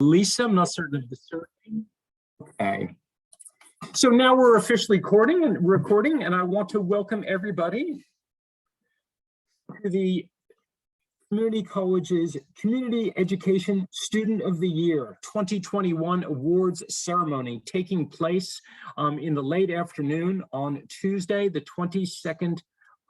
Lisa, I'm not certain of the surname. Okay. So now we're officially recording, and I want to welcome everybody to the Community College's Community Education Student of the Year 2021 Awards Ceremony, taking place in the late afternoon on Tuesday, the 22nd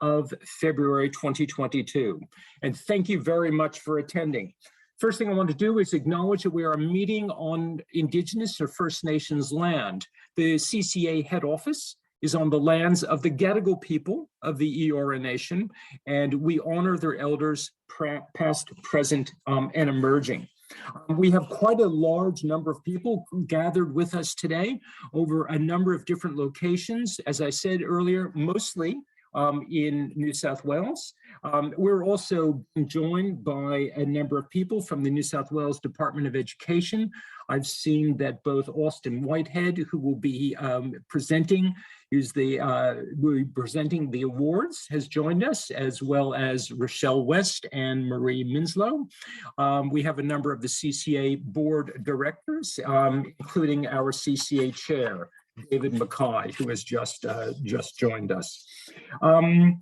of February 2022. And thank you very much for attending. First thing I want to do is acknowledge that we are meeting on Indigenous or First Nations land. The CCA head office is on the lands of the Gadigal people of the Eora Nation, and we honor their elders past, present, and emerging. We have quite a large number of people gathered with us today over a number of different locations. As I said earlier, mostly in New South Wales. We're also joined by a number of people from the New South Wales Department of Education. I've seen that both Austin Whitehead, who will be presenting the awards, has joined us, as well as Rochelle West and Marie Minslow. We have a number of the CCA board directors, including our CCA chair, David Mackay, who has just joined us. We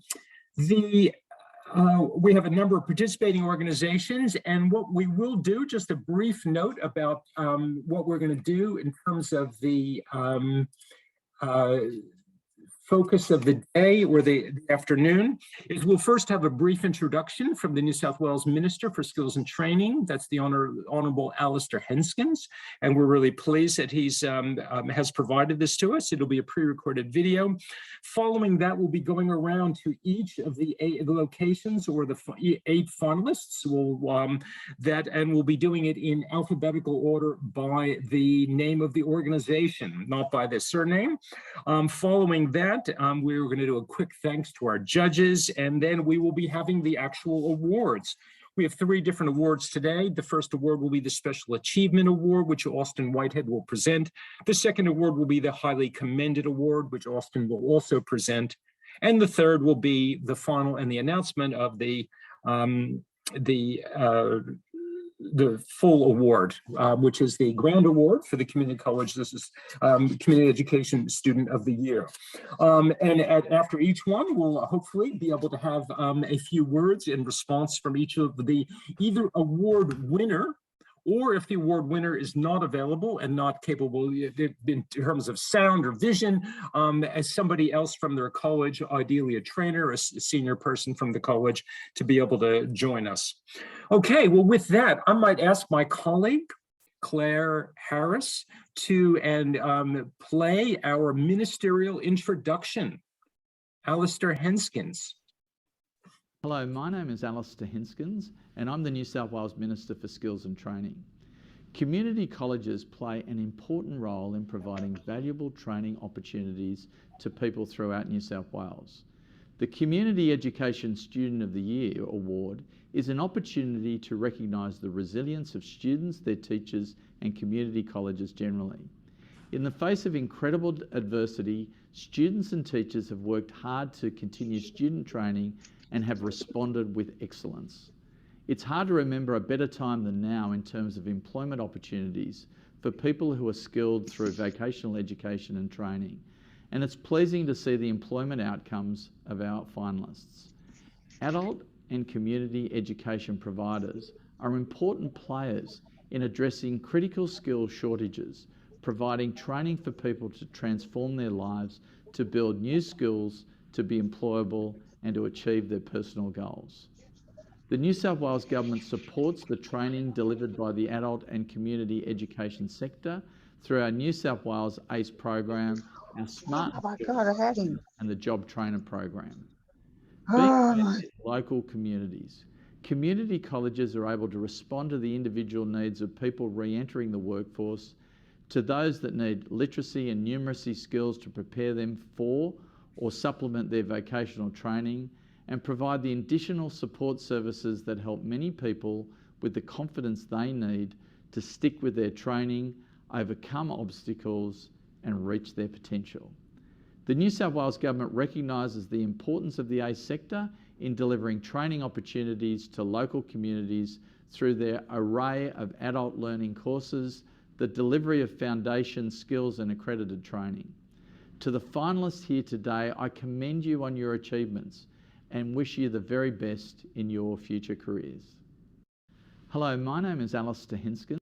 have a number of participating organizations, and what we will do, just a brief note about what we're going to do in terms of the focus of the day or the afternoon, is we'll first have a brief introduction from the New South Wales Minister for Skills and Training. That's the Honourable Alistair Henskins, and we're really pleased that he's has provided this to us. It'll be a pre-recorded video. Following that, we'll be going around to each of the locations or the 8 finalists. We'll be doing it in alphabetical order by the name of the organization, not by the surname. Following that, we're going to do a quick thanks to our judges, and then we will be having the actual awards. We have 3 different awards today. The first award will be the Special Achievement Award, which Austin Whitehead will present. The second award will be the Highly Commended Award, which Austin will also present. And the third will be the final and the announcement of the full award, which is the Grand Award for the Community College. This is Community Education Student of the Year. After each one, we'll hopefully be able to have a few words in response from each of the either award winner, or if the award winner is not available and not capable in terms of sound or vision, as somebody else from their college, ideally a trainer, a senior person from the college, to be able to join us. Okay, well, with that, I might ask my colleague, Claire Harris, to play our ministerial introduction. Alistair Henskins. Hello, my name is Alistair Henskins, and I'm the New South Wales Minister for Skills and Training. Community colleges play an important role in providing valuable training opportunities to people throughout New South Wales. The Community Education Student of the Year Award is an opportunity to recognise the resilience of students, their teachers, and community colleges generally. In the face of incredible adversity, students and teachers have worked hard to continue student training and have responded with excellence. It's hard to remember a better time than now in terms of employment opportunities for people who are skilled through vocational education and training, and it's pleasing to see the employment outcomes of our finalists. Adult and community education providers are important players in addressing critical skill shortages, providing training for people to transform their lives, to build new skills, to be employable, and to achieve their personal goals. The New South Wales Government supports the training delivered by the adult and community education sector through our New South Wales ACE program, our Smart and the Job Trainer program. Being based in local communities, community colleges are able to respond to the individual needs of people re-entering the workforce, to those that need literacy and numeracy skills to prepare them for or supplement their vocational training, and provide the additional support services that help many people with the confidence they need to stick with their training, overcome obstacles, and reach their potential. The New South Wales Government recognises the importance of the ACE sector in delivering training opportunities to local communities through their array of adult learning courses, the delivery of foundation skills and accredited training. To the finalists here today, I commend you on your achievements and wish you the very best in your future careers. Hello, my name is Alistair Hinskins.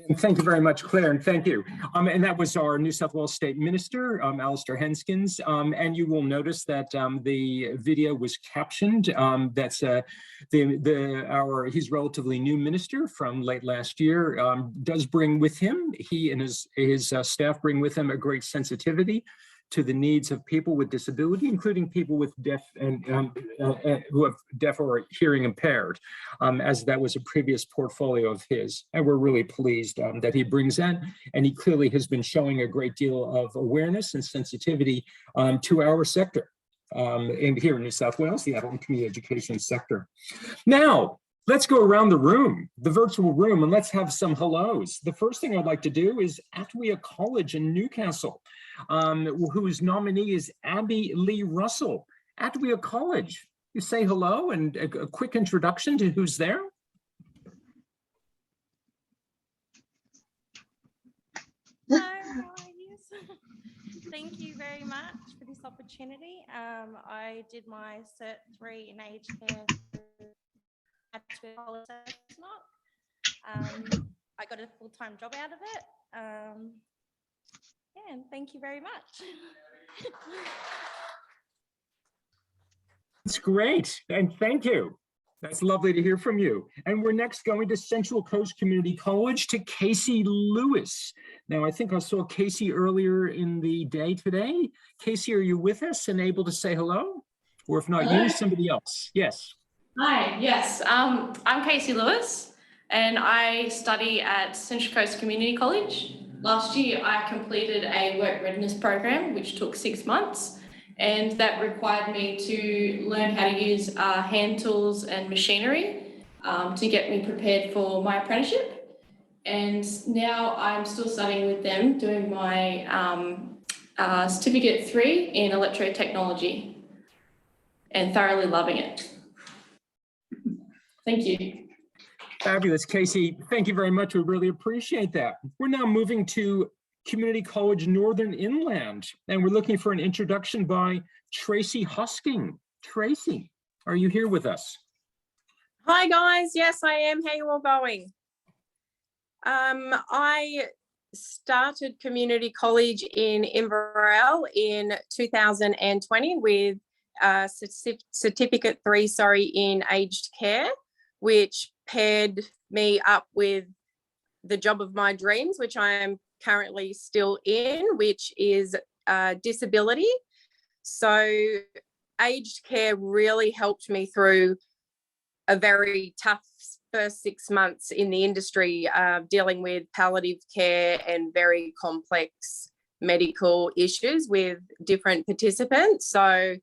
And thank you very much, Claire, and thank you. And that was our New South Wales State Minister, Alistair Henskins. And you will notice that the video was captioned. That's he's relatively new minister from late last year. Does bring with him, he and his staff bring with him a great sensitivity to the needs of people with disability, including people with deaf and who have deaf or hearing impaired, as that was a previous portfolio of his. And we're really pleased that he brings that. And he clearly has been showing a great deal of awareness and sensitivity to our sector here in New South Wales, the adult and community education sector. Now, let's go around the room, the virtual room, and let's have some hellos. The first thing I'd like to do is Atwea College in Newcastle, whose nominee is Abby Lee Russell. Atwea College, you say hello and a quick introduction to who's there. Hello, how are you? Thank you very much for this opportunity. I did my Cert 3 in aged care at College. I got a full-time job out of it. Yeah, and thank you very much. That's great, and thank you. That's lovely to hear from you. And we're next going to Central Coast Community College to Casey Lewis. Now, I think I saw Casey earlier in the day today. Casey, are you with us and able to say hello? Or if not Hello? you, somebody else. Yes. Hi, yes, I'm Casey Lewis and I study at Central Coast Community College. Last year, I completed a work readiness program, which took 6 months, and that required me to learn how to use hand tools and machinery to get me prepared for my apprenticeship. And now I'm still studying with them, doing my Certificate 3 in electrotechnology and thoroughly loving it. Thank you. Fabulous, Casey. Thank you very much. We really appreciate that. We're now moving to Community College Northern Inland, and we're looking for an introduction by Tracy Hosking. Tracy, are you here with us? Hi guys, yes I am. How you all going? I started community college in Inverell in 2020 with Certificate 3, in aged care, which paired me up with the job of my dreams, which I am currently still in, which is disability. So aged care really helped me through a very tough first 6 months in the industry, dealing with palliative care and very complex medical issues with different participants. So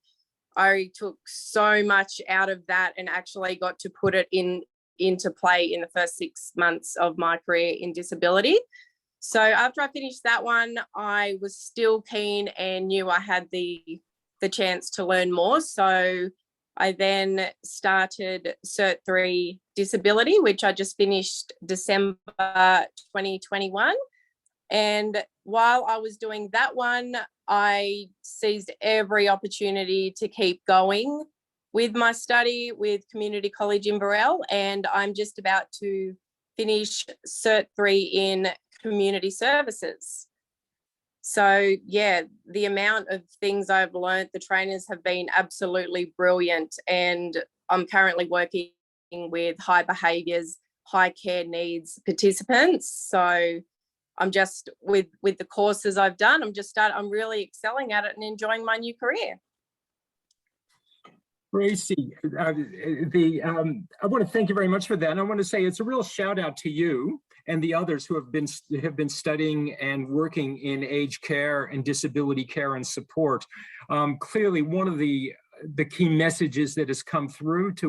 I took so much out of that and actually got to put it into play in the first 6 months of my career in disability. So after I finished that one, I was still keen and knew I had the chance to learn more. So I then started Cert 3 Disability, which I just finished December 2021. And while I was doing that one, I seized every opportunity to keep going with my study with Community College Inverell, and I'm just about to finish Cert 3 in Community Services. So yeah, the amount of things I've learned, the trainers have been absolutely brilliant, and I'm currently working with high behaviours, high care needs participants. So I'm just with the courses I've done, I'm really excelling at it and enjoying my new career. Tracy, I want to thank you very much for that. And I want to say it's a real shout out to you and the others who have been studying and working in aged care and disability care and support. Clearly, one of the key messages that has come through to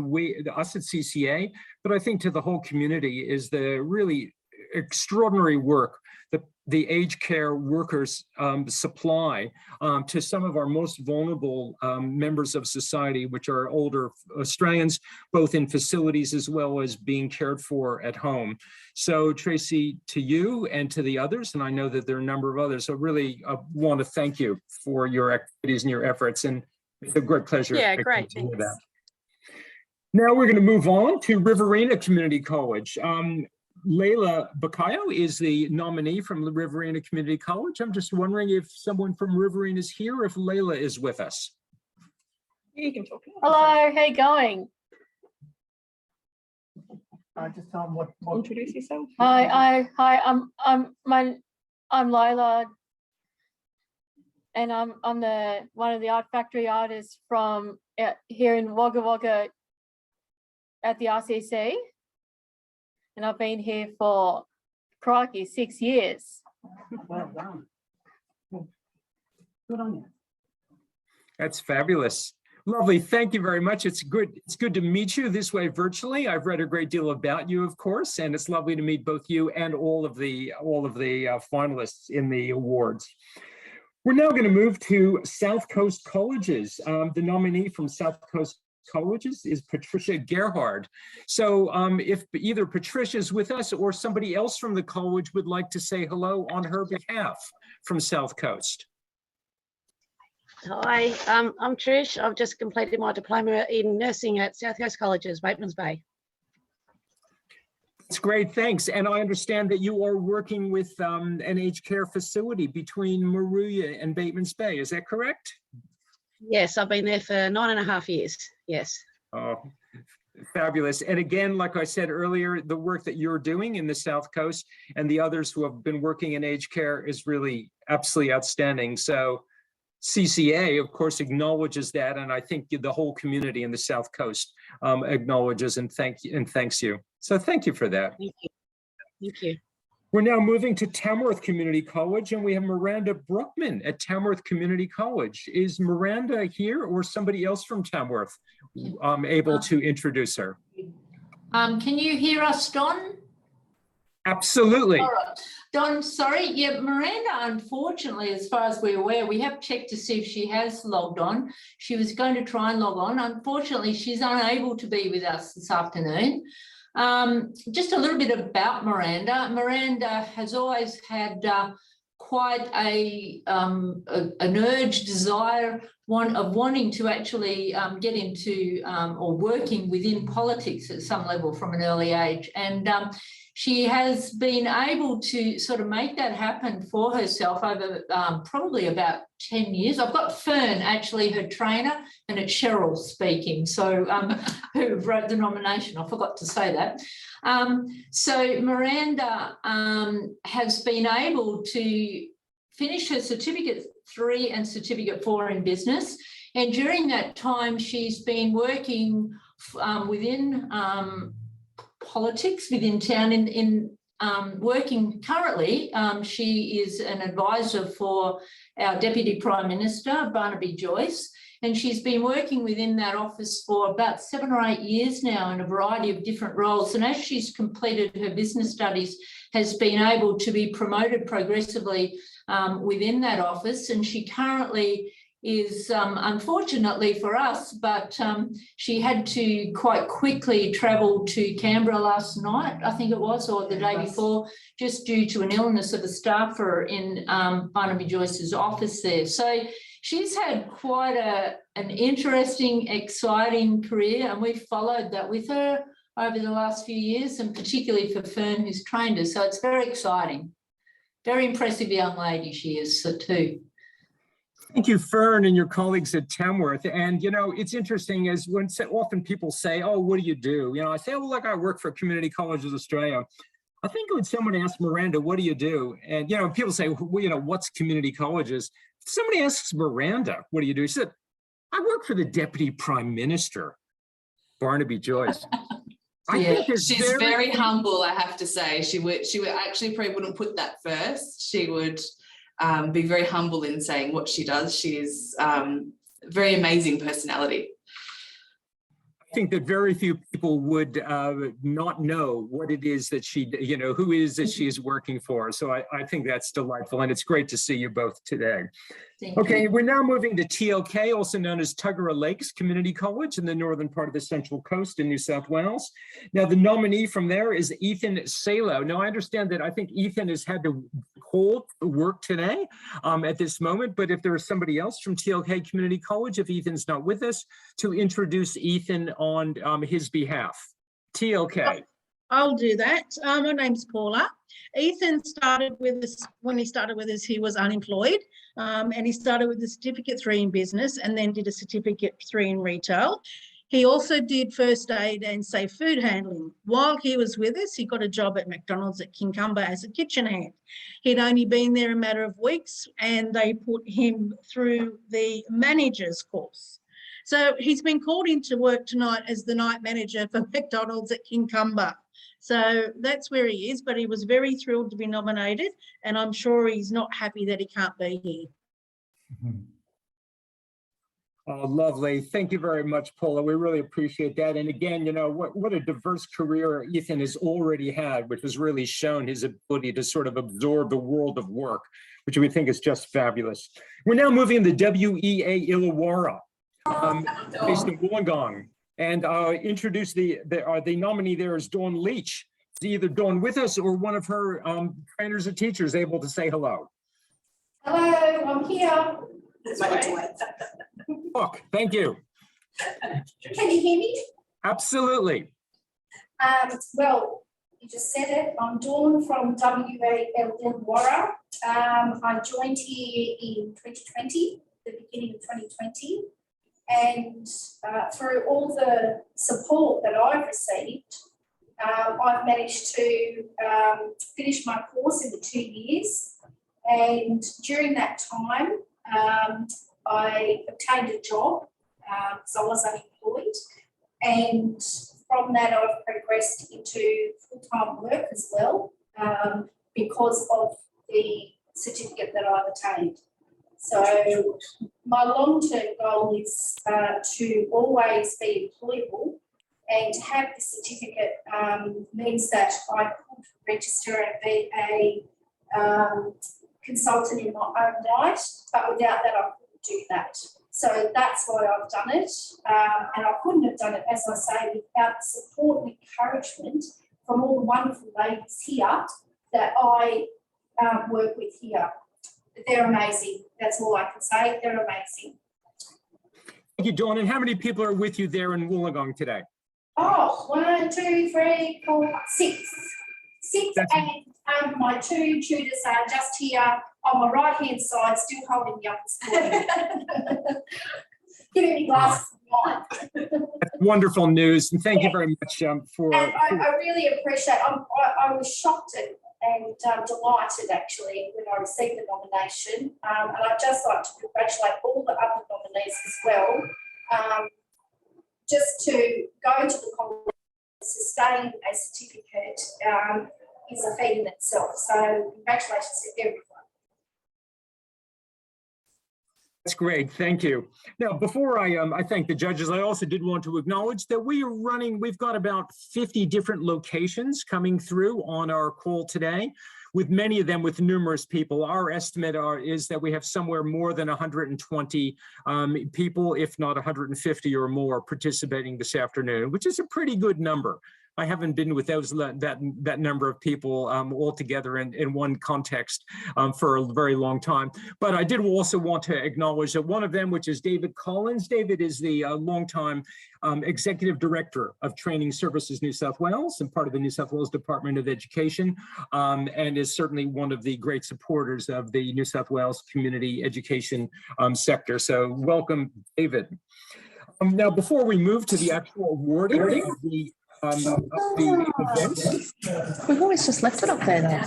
us at CCA, but I think to the whole community, is the really extraordinary work that the aged care workers supply to some of our most vulnerable members of society, which are older Australians, both in facilities as well as being cared for at home. So Tracy, to you and to the others, and I know that there are a number of others, so really want to thank you for your activities and your efforts, and it's a great pleasure. Yeah, great, to hear thanks. that. Now we're going to move on to Riverina Community College. Layla Bakayo is the nominee from the Riverina Community College. I'm just wondering if someone from Riverina is here, or if Layla is with us. You can talk. Hello, how you going? Just tell them what. Introduce yourself. Hi, I'm Lila, and I'm one of the Art Factory artists from here in Wagga Wagga at the RCC, and I've been here for, crikey, 6 years. Well done. Good on you. That's fabulous. Lovely. Thank you very much. It's good to meet you this way virtually. I've read a great deal about you, of course, and it's lovely to meet both you and all of the finalists in the awards. We're now going to move to South Coast Colleges. The nominee from South Coast Colleges is Patricia Gerhard. So if either Patricia is with us or somebody else from the college would like to say hello on her behalf from South Coast. Hi, I'm Trish. I've just completed my diploma in nursing at South Coast Colleges, Batemans Bay. That's great, thanks. And I understand that you are working with an aged care facility between Moruya and Batemans Bay. Is that correct? Yes, I've been there for 9.5 years. Yes. Oh, fabulous. And again, like I said earlier, the work that you're doing in the South Coast and the others who have been working in aged care is really absolutely outstanding. So CCA, of course, acknowledges that, and I think the whole community in the South Coast acknowledges and thanks you. So thank you for that. Thank you. Thank you. We're now moving to Tamworth Community College, and we have Miranda Brookman at Tamworth Community College. Is Miranda here, or somebody else from Tamworth able to introduce her? Can you hear us, Don? Absolutely. All right. Don, sorry. Yeah, Miranda, unfortunately, as far as we're aware, we have checked to see if she has logged on. She was going to try and log on. Unfortunately, she's unable to be with us this afternoon. Just a little bit about Miranda. Miranda has always had quite an urge, desire, wanting to actually get into or working within politics at some level from an early age. And she has been able to sort of make that happen for herself over probably about 10 years. I've got Fern, actually, her trainer, and it's Cheryl speaking, so who wrote the nomination. I forgot to say that. So Miranda has been able to finish her Certificate 3 and Certificate 4 in business. And during that time, she's been working within politics within town in working currently. She is an advisor for our Deputy Prime Minister, Barnaby Joyce, and she's been working within that office for about 7 or 8 years now in a variety of different roles. And as she's completed her business studies, has been able to be promoted progressively within that office. And she currently is, unfortunately for us, but she had to quite quickly travel to Canberra last night, I think it was, or the day before, just due to an illness of a staffer in Barnaby Joyce's office there. So she's had quite an interesting, exciting career, and we've followed that with her over the last few years, and particularly for Fern, who's trained her. So it's very exciting. Very impressive young lady she is too. Thank you, Fern, and your colleagues at Tamworth. And, you know, it's interesting as when often people say, oh, what do you do? You know, I say, oh, look, I work for Community Colleges Australia. I think when someone asks Miranda, what do you do? And, you know, people say, well, you know, what's community colleges? If somebody asks Miranda, what do you do? She said, I work for the Deputy Prime Minister, Barnaby Joyce. She's very humble, I have to say. She would actually probably wouldn't put that first. She would be very humble in saying what she does. She is very amazing personality. think that very few people would not know what it is that she, who is that she is working for. So I think that's delightful, and it's great to see you both today. Okay, we're now moving to TLK, also known as Tuggerah Lakes Community College in the northern part of the Central Coast in New South Wales. Now, the nominee from there is Ethan Salo. Now, I understand that I think Ethan has had to hold work today at this moment, but if there is somebody else from TLK Community College, if Ethan's not with us, to introduce Ethan on his behalf. TLK. I'll do that. My name's Paula. Ethan started with us, when he started with us, he was unemployed, and he started with a Certificate 3 in business and then did a Certificate 3 in retail. He also did first aid and safe food handling. While he was with us, he got a job at McDonald's at Kincumber as a kitchen hand. He'd only been there a matter of weeks, and they put him through the manager's course. So he's been called into work tonight as the night manager for McDonald's at Kincumber. So that's where he is, but he was very thrilled to be nominated, and I'm sure he's not happy that he can't be here. Oh, lovely. Thank you very much, Paula. We really appreciate that. And again, what a diverse career Ethan has already had, which has really shown his ability to sort of absorb the world of work, which we think is just fabulous. We're now moving to WEA Illawarra, based in Wollongong. And introduce the nominee there is Dawn Leach. Is either Dawn with us or one of her trainers or teachers able to say hello? Hello, I'm here. Look, thank you. Can you hear me? Absolutely. Well, you just said it. I'm Dawn from WEA Illawarra. I joined here in 2020, the beginning of 2020. And through all the support that I've received, I've managed to finish my course in the 2 years. And during that time, I obtained a job because I was unemployed. And from that, I've progressed into full-time work as well because of the certificate that I've attained. So my long-term goal is to always be employable, and to have the certificate means that I could register and be a consultant in my own right, but without that I couldn't do that. So that's why I've done it, and I couldn't have done it, as I say, without the support and encouragement from all the wonderful ladies here that I work with here. They're amazing. That's all I can say. They're amazing. Thank you, Dawn. And how many people are with you there in Wollongong today? Oh, 1, 2, 3, 4, 6. And my 2 tutors are just here on my right-hand side, still holding me up this morning. Giving me glasses of wine. Wonderful news. And thank you very much for... And I really appreciate it. I was shocked and delighted actually when I received the nomination, and I'd just like to congratulate all the other nominees as well. Just to go to the college, sustain a certificate is a feat in itself. So congratulations to everyone. That's great, thank you. Now, before I thank the judges, I also did want to acknowledge that we've got about 50 different locations coming through on our call today, with many of them with numerous people. Our estimate is that we have somewhere more than 120 people, if not 150 or more, participating this afternoon, which is a pretty good number. I haven't been with that number of people all together in one context for a very long time. But I did also want to acknowledge that one of them, which is David Collins. David is the longtime Executive Director of Training Services New South Wales and part of the New South Wales Department of Education, and is certainly one of the great supporters of the New South Wales community education sector. So welcome, David. Now, before we move to the actual awarding of the event. We've always just left it up there though.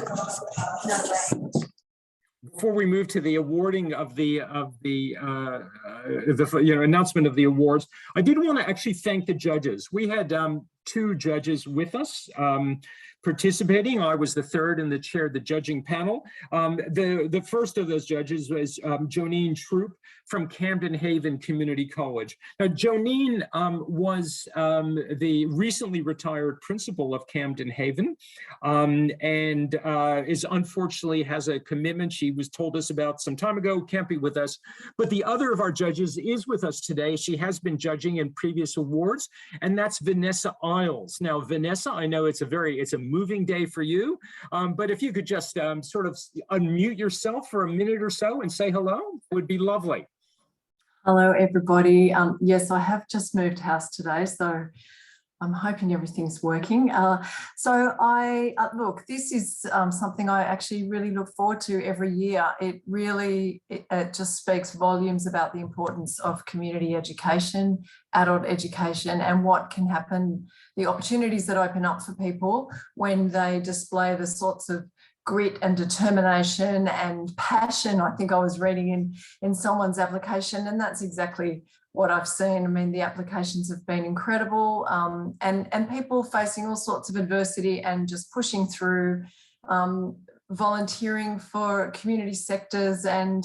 Before we move to the awarding of the announcement of the awards, I did want to actually thank the judges. We had 2 judges with us participating. I was the third and the chair of the judging panel. The first of those judges was Jonine Troop from Camden Haven Community College. Now, Jonine was the recently retired principal of Camden Haven, and is unfortunately has a commitment she was told us about some time ago, can't be with us. But the other of our judges is with us today. She has been judging in previous awards, and that's Vanessa Isles. Now, Vanessa, I know it's a moving day for you, but if you could just sort of unmute yourself for a minute or so and say hello, it would be lovely. Hello, everybody. Yes, I have just moved house today, so I'm hoping everything's working. Look, this is something I actually really look forward to every year. It really, it just speaks volumes about the importance of community education, adult education, and what can happen, the opportunities that open up for people when they display the sorts of grit and determination and passion. I think I was reading in someone's application, and that's exactly what I've seen. I mean, the applications have been incredible, and people facing all sorts of adversity and just pushing through, volunteering for community sectors and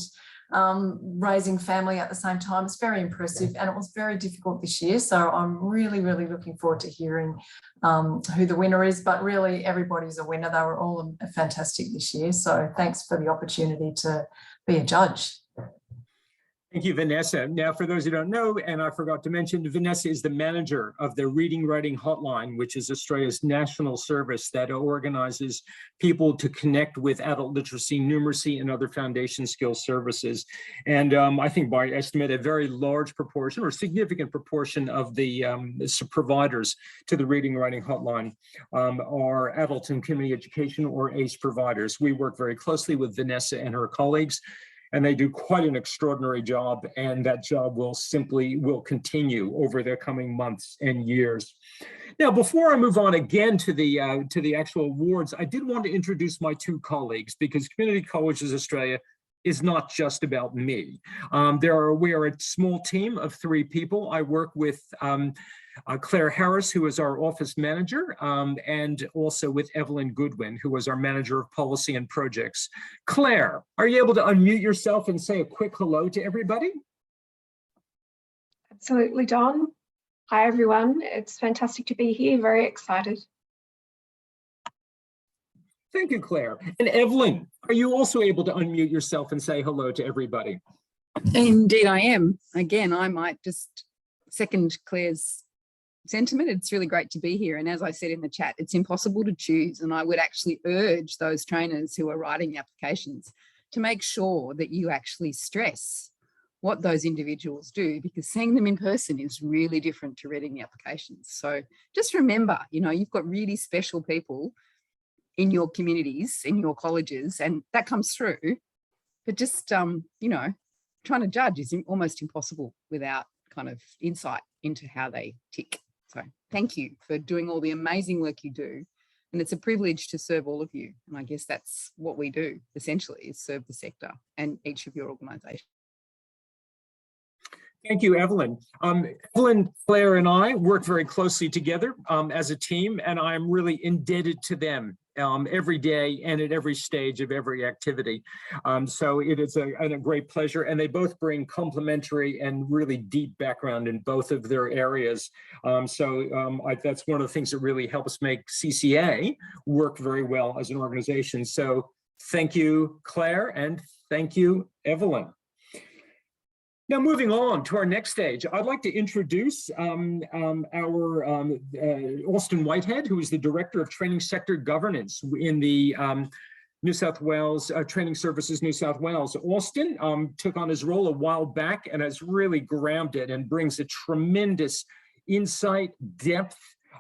raising family at the same time. It's very impressive, and it was very difficult this year. So I'm really, really looking forward to hearing who the winner is, but really everybody's a winner. They were all fantastic this year. So thanks for the opportunity to be a judge. Thank you, Vanessa. Now, for those who don't know, and I forgot to mention, Vanessa is the manager of the Reading Writing Hotline, which is Australia's national service that organizes people to connect with adult literacy, numeracy, and other foundation skills services. And I think by estimate, a very large proportion or significant proportion of the providers to the Reading Writing Hotline are adult and community education or ACE providers. We work very closely with Vanessa and her colleagues, and they do quite an extraordinary job, and that job will continue over the coming months and years. Now, before I move on again to the actual awards, I did want to introduce my two colleagues, because Community Colleges Australia is not just about me. We are a small team of 3 people. I work with Claire Harris, who is our office manager, and also with Evelyn Goodwin, who is our manager of policy and projects. Claire, are you able to unmute yourself and say a quick hello to everybody? Absolutely, Don. Hi, everyone. It's fantastic to be here. Very excited. Thank you, Claire. And Evelyn, are you also able to unmute yourself and say hello to everybody? Indeed, I am. Again, I might just second Claire's sentiment. It's really great to be here. And as I said in the chat, it's impossible to choose. And I would actually urge those trainers who are writing applications to make sure that you actually stress what those individuals do, because seeing them in person is really different to reading the applications. So just remember, you know, you've got really special people in your communities, in your colleges, and that comes through. But just, you know, trying to judge is almost impossible without kind of insight into how they tick. So thank you for doing all the amazing work you do. And it's a privilege to serve all of you. And I guess that's what we do, essentially, is serve the sector and each of your organisations. Thank you, Evelyn. Evelyn, Claire, and I work very closely together as a team, and I'm really indebted to them every day and at every stage of every activity. So it is a great pleasure, and they both bring complementary and really deep background in both of their areas. That's one of the things that really helps make CCA work very well as an organization. So thank you, Claire, and thank you, Evelyn. Now, moving on to our next stage, I'd like to introduce our Austin Whitehead, who is the Director of Training Sector Governance in the New South Wales Training Services New South Wales. Austin took on his role a while back and has really grabbed it and brings a tremendous insight, depth,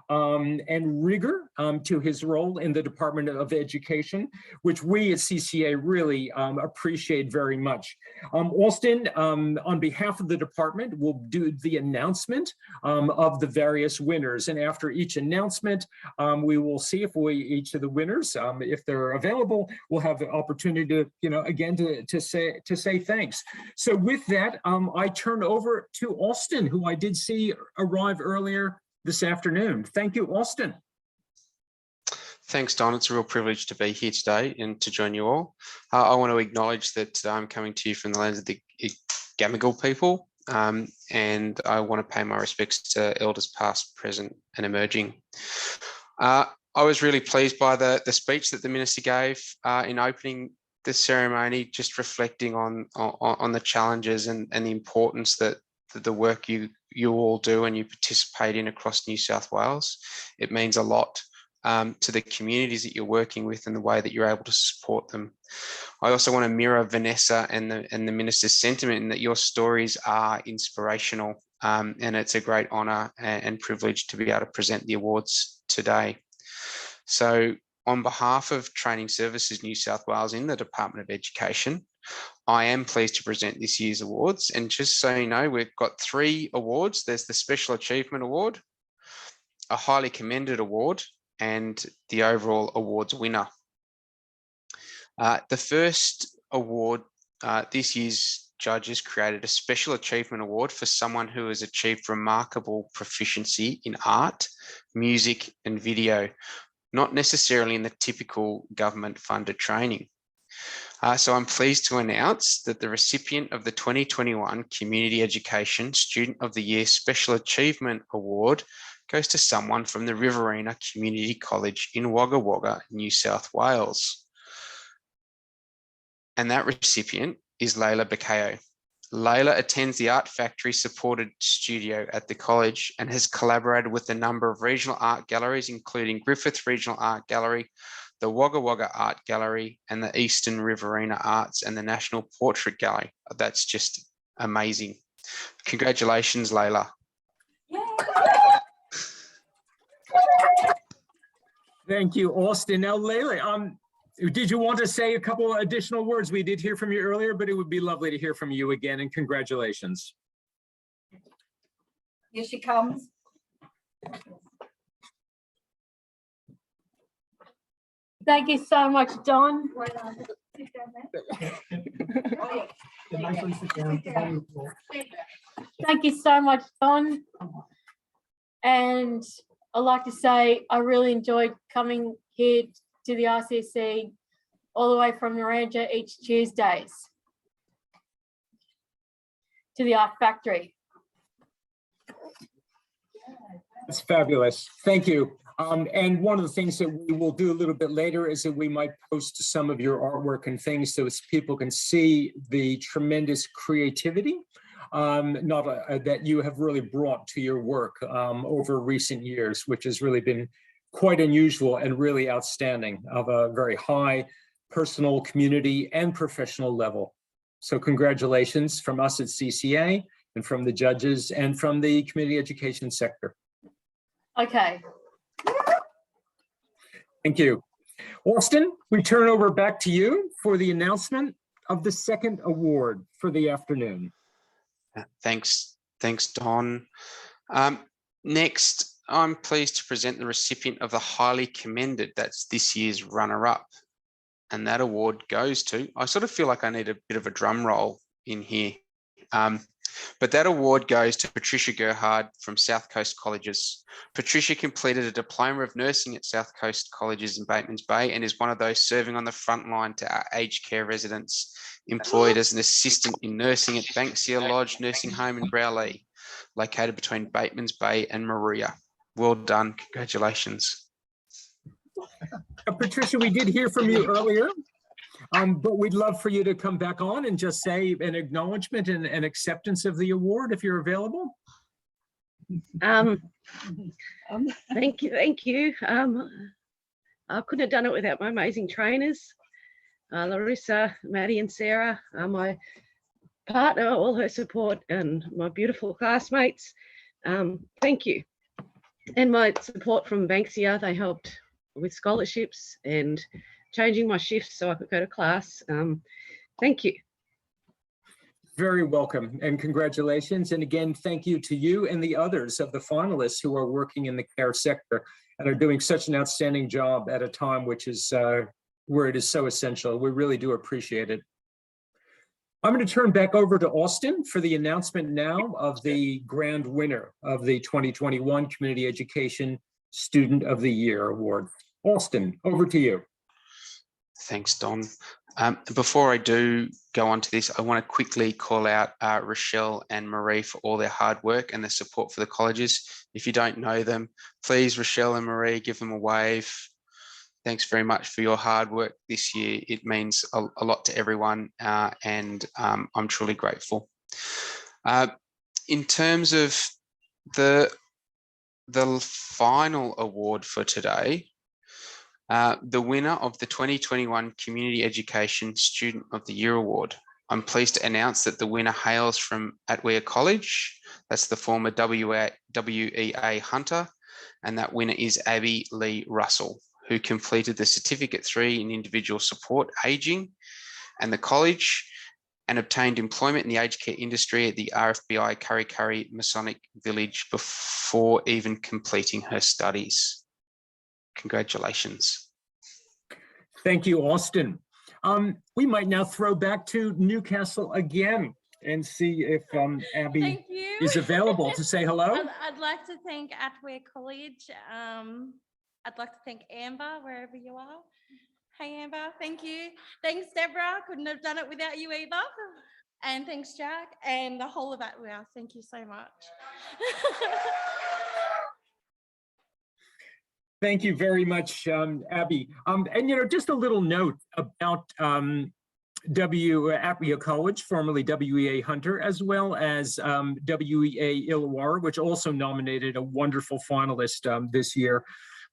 and rigor to his role in the Department of Education, which we at CCA really appreciate very much. Austin, on behalf of the department, will do the announcement of the various winners. And after each announcement, we will see if each of the winners, if they're available, will have the opportunity to, again, to say thanks. So with that, I turn over to Austin, who I did see arrive earlier this afternoon. Thank you, Austin. Thanks, Don. It's a real privilege to be here today and to join you all. I want to acknowledge that I'm coming to you from the lands of the Gamigal people, and I want to pay my respects to elders past, present and emerging. I was really pleased by the speech that the Minister gave in opening the ceremony, just reflecting on the challenges and the importance that the work you all do and you participate in across New South Wales. It means a lot to the communities that you're working with and the way that you're able to support them. I also want to mirror Vanessa and the Minister's sentiment in that your stories are inspirational, and it's a great honour and privilege to be able to present the awards today. So on behalf of Training Services New South Wales in the Department of Education, I am pleased to present this year's awards. And just so you know, we've got 3 awards. There's the Special Achievement Award, a Highly Commended Award, and the overall awards winner. The first award, this year's judges created a Special Achievement Award for someone who has achieved remarkable proficiency in art, music and video, not necessarily in the typical government-funded training. So I'm pleased to announce that the recipient of the 2021 Community Education Student of the Year Special Achievement Award goes to someone from the Riverina Community College in Wagga Wagga, New South Wales. And that recipient is Layla Bakeo. Layla attends the Art Factory supported studio at the college and has collaborated with a number of regional art galleries, including Griffith Regional Art Gallery, the Wagga Wagga Art Gallery, and the Eastern Riverina Arts and the National Portrait Gallery. That's just amazing. Congratulations, Layla. Thank you, Austin. Now, Layla, did you want to say a couple additional words? We did hear from you earlier, but it would be lovely to hear from you again, and congratulations. Here she comes. Thank you so much, Don. Thank you so much, Don. And I'd like to say I really enjoyed coming here to the RCC all the way from Miranda each Tuesdays to the Art Factory. That's fabulous. Thank you. And one of the things that we will do a little bit later is that we might post some of your artwork and things so people can see the tremendous creativity that you have really brought to your work over recent years, which has really been quite unusual and really outstanding, of a very high personal, community and professional level. So congratulations from us at CCA and from the judges and from the community education sector. Okay. Thank you. Austin, we turn over back to you for the announcement of the second award for the afternoon. Thanks, Don. Next, I'm pleased to present the recipient of the Highly Commended, that's this year's runner-up. And that award goes to, I sort of feel like I need a bit of a drum roll in here. But that award goes to Patricia Gerhard from South Coast Colleges. Patricia completed a Diploma of Nursing at South Coast Colleges in Batemans Bay and is one of those serving on the front line to our aged care residents, employed as an assistant in nursing at Banksia Lodge Nursing Home in Browley, located between Batemans Bay and Maria. Well done, congratulations. Patricia, we did hear from you earlier, but we'd love for you to come back on and just say an acknowledgement and an acceptance of the award if you're available. Thank you. I couldn't have done it without my amazing trainers, Larissa, Maddie and Sarah, my partner, all her support, and my beautiful classmates. Thank you. And my support from Banksia, they helped with scholarships and changing my shifts so I could go to class. Thank you. Very welcome and congratulations. And again, thank you to you and the others of the finalists who are working in the care sector and are doing such an outstanding job at a time which is where it is so essential. We really do appreciate it. I'm going to turn back over to Austin for the announcement now of the grand winner of the 2021 Community Education Student of the Year Award. Austin, over to you. Thanks, Don. Before I do go on to this, I want to quickly call out Rochelle and Marie for all their hard work and their support for the colleges. If you don't know them, please, Rochelle and Marie, give them a wave. Thanks very much for your hard work this year. It means a lot to everyone, and I'm truly grateful. In terms of the final award for today, the winner of the 2021 Community Education Student of the Year Award. I'm pleased to announce that the winner hails from Atwea College. That's the former WEA Hunter, and that winner is Abby Lee Russell, who completed the Certificate 3 in Individual Support Aging and the college, and obtained employment in the aged care industry at the RFBI Kurri Kurri Masonic Village before even completing her studies. Congratulations. Thank you, Austin. We might now throw back to Newcastle again and see if Abby is available to say hello. I'd like to thank Atwea College. I'd like to thank Amber, wherever you are. Hey, Amber, thank you. Thanks, Deborah. Couldn't have done it without you either. And thanks, Jack, and the whole of Atwea. Thank you so much. Thank you very much, Abby. And, you know, just a little note about Atwea College, formerly WEA Hunter, as well as WEA Illawarra, which also nominated a wonderful finalist this year.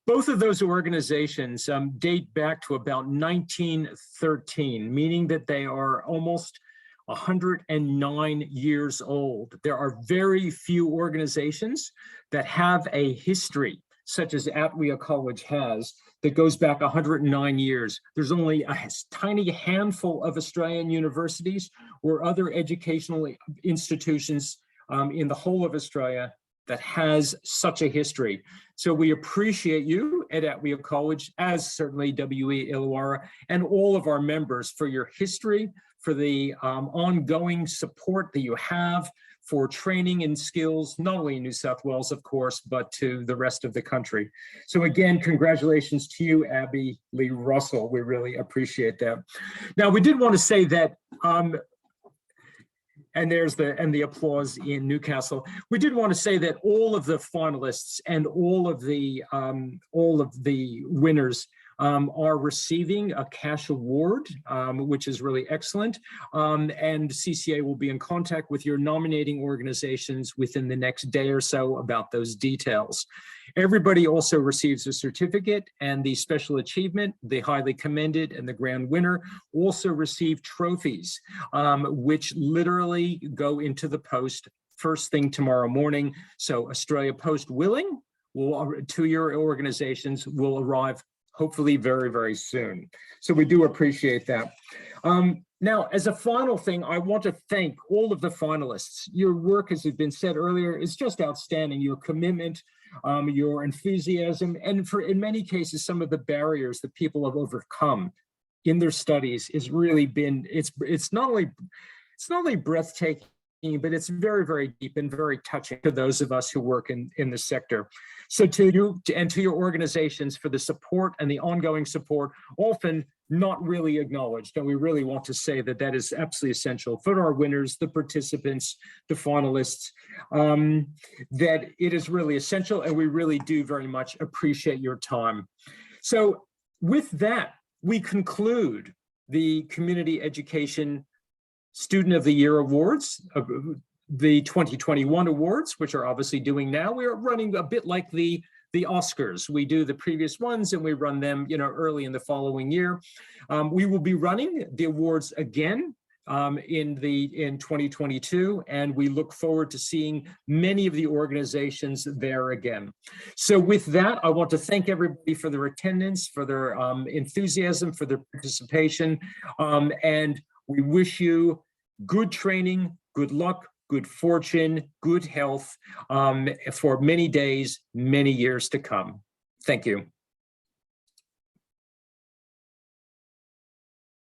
Both of those organizations date back to about 1913, meaning that they are almost 109 years old. There are very few organizations that have a history such as Atwea College has, that goes back 109 years. There's only a tiny handful of Australian universities or other educational institutions in the whole of Australia that has such a history. So we appreciate you at Atwea College, as certainly WE Illawarra, and all of our members for your history, for the ongoing support that you have for training and skills, not only in New South Wales, of course, but to the rest of the country. So again, congratulations to you, Abby Lee Russell. We really appreciate that. Now, we did want to say that, and there's the applause in Newcastle. We did want to say that all of the finalists and all of the winners are receiving a cash award, which is really excellent. And CCA will be in contact with your nominating organizations within the next day or so about those details. Everybody also receives a certificate, and the special achievement, the highly commended, and the grand winner also receive trophies, which literally go into the post first thing tomorrow morning. So Australia Post willing, to your organizations will arrive hopefully very, very soon. So we do appreciate that. Now, as a final thing, I want to thank all of the finalists. Your work, as has been said earlier, is just outstanding. Your commitment, your enthusiasm, and in many cases, some of the barriers that people have overcome in their studies is really been, it's not only breathtaking, but it's very, very deep and very touching to those of us who work in the sector. So to you and to your organizations for the support and the ongoing support, often not really acknowledged. And we really want to say that that is absolutely essential for our winners, the participants, the finalists, that it is really essential. And we really do very much appreciate your time. So with that, we conclude the Community Education Student of the Year Awards, the 2021 awards, which are obviously doing now. We're running a bit like the Oscars. We do the previous ones and we run them, you know, early in the following year. We will be running the awards again in 2022, and we look forward to seeing many of the organizations there again. So with that, I want to thank everybody for their attendance, for their enthusiasm, for their participation, and we wish you good training, good luck, good fortune, good health for many days, many years to come. Thank you.